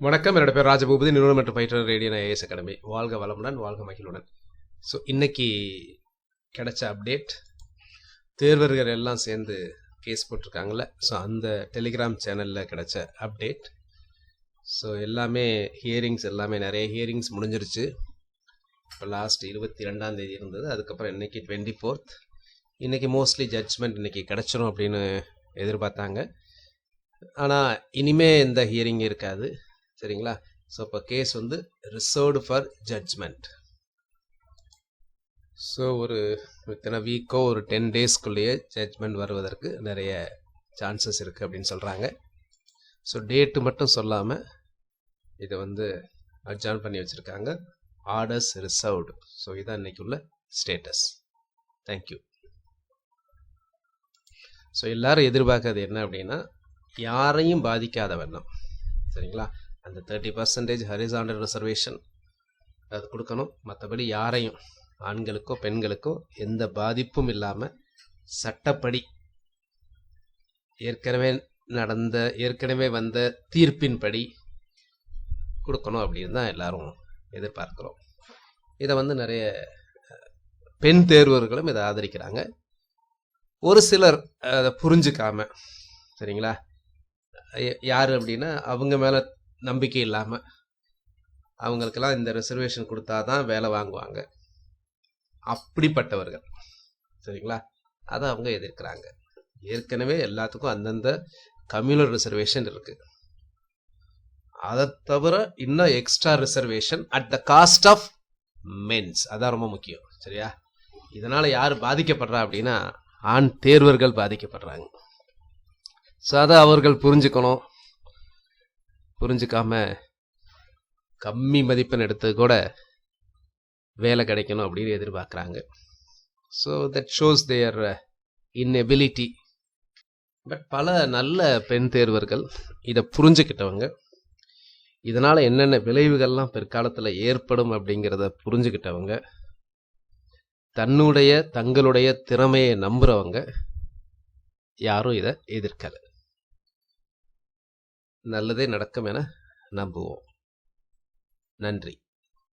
வணக்கம், என்னோட பேர் ராஜபூபதி, நிறுவனம் மற்றும் பயிற்சியாளர் ரேடியன் ஐஏஎஸ் அகாடமி. வாழ்க வளமுடன், வாழ்க மகிழ்வுடன். ஸோ இன்னைக்கு கிடைச்ச அப்டேட், தேர்வர்கள் எல்லாம் சேர்ந்து கேஸ் போட்டிருக்காங்களே, ஸோ அந்த டெலிகிராம் சேனலில் கிடைச்ச அப்டேட். ஸோ எல்லாமே ஹியரிங்ஸ், நிறைய ஹியரிங்ஸ் முடிஞ்சிருச்சு. இப்போ லாஸ்ட் 22ஆம் தேதி இருந்தது, அதுக்கப்புறம் இன்னைக்கு 24th. இன்னைக்கு மோஸ்ட்லி ஜட்ஜ்மெண்ட் இன்னைக்கு கிடைச்சிரும் அப்படின்னு எதிர்பார்த்தாங்க. ஆனால் இனிமே இந்த ஹியரிங் இருக்காது, சரிங்களா? ஸோ இப்போ கேஸ் வந்து ரிசர்வ்டு ஃபார் ஜட்ஜ்மெண்ட். ஸோ ஒரு இத்தனை வீக்கோ ஒரு 10 daysக்குள்ளேயே ஜட்ஜ்மெண்ட் வருவதற்கு நிறைய சான்சஸ் இருக்குது அப்படின்னு சொல்கிறாங்க. ஸோ டேட்டு மட்டும் சொல்லாமல் இதை வந்து அட்ஜார்ன் பண்ணி வச்சுருக்காங்க. Orders reserved. ஸோ இதான் இன்னைக்கு உள்ள ஸ்டேட்டஸ். தேங்க்யூ. ஸோ எல்லாரும் எதிர்பார்க்கறது என்ன அப்படின்னா, யாரையும் பாதிக்காத வண்ணம், சரிங்களா, அந்த 30% ஹரிசாண்டல் ரிசர்வேஷன் அது கொடுக்கணும். மற்றபடி யாரையும், ஆண்களுக்கோ பெண்களுக்கோ எந்த பாதிப்பும் இல்லாமல் சட்டப்படி ஏற்கனவே வந்த தீர்ப்பின்படி கொடுக்கணும் அப்படின்னு தான் எல்லாரும் எதிர்பார்க்கிறோம். இதை வந்து நிறைய பெண் தேர்வர்களும் இதை ஆதரிக்கிறாங்க. ஒரு சிலர் அதை புரிஞ்சுக்காம, சரிங்களா, யார் அப்படின்னா அவங்க மேலே நம்பிக்கை இல்லாமல் அவங்களுக்கெல்லாம் இந்த ரிசர்வேஷன் கொடுத்தாதான் வேலை வாங்குவாங்க, அப்படிப்பட்டவர்கள், சரிங்களா, அதை அவங்க எதிர்க்கிறாங்க. ஏற்கனவே எல்லாத்துக்கும் அந்தந்த கம்யூனல் ரிசர்வேஷன் இருக்கு. அதை தவிர இன்னும் extra reservation at the cost of men's, அதான் ரொம்ப முக்கியம், சரியா? இதனால யார் பாதிக்கப்படுறா அப்படின்னா, ஆண் தேர்வர்கள் பாதிக்கப்படுறாங்க. ஸோ அதை அவர்கள் புரிஞ்சுக்கணும். புரிஞ்சுக்காம கம்மி மதிப்பெண் எடுத்து கூட வேலை கிடைக்கணும் அப்படின்னு எதிர்பார்க்குறாங்க. So that shows their inability. But பல நல்ல பெண் தேர்வர்கள் இதை புரிஞ்சுக்கிட்டவங்க, இதனால் என்னென்ன விளைவுகள்லாம் பிற்காலத்தில் ஏற்படும் அப்படிங்கிறத புரிஞ்சுக்கிட்டவங்க, தங்களுடைய திறமையை நம்புகிறவங்க யாரும் இதை எதிர்க்கலை. நல்லதே நடக்கும் என நம்புவோம். நன்றி.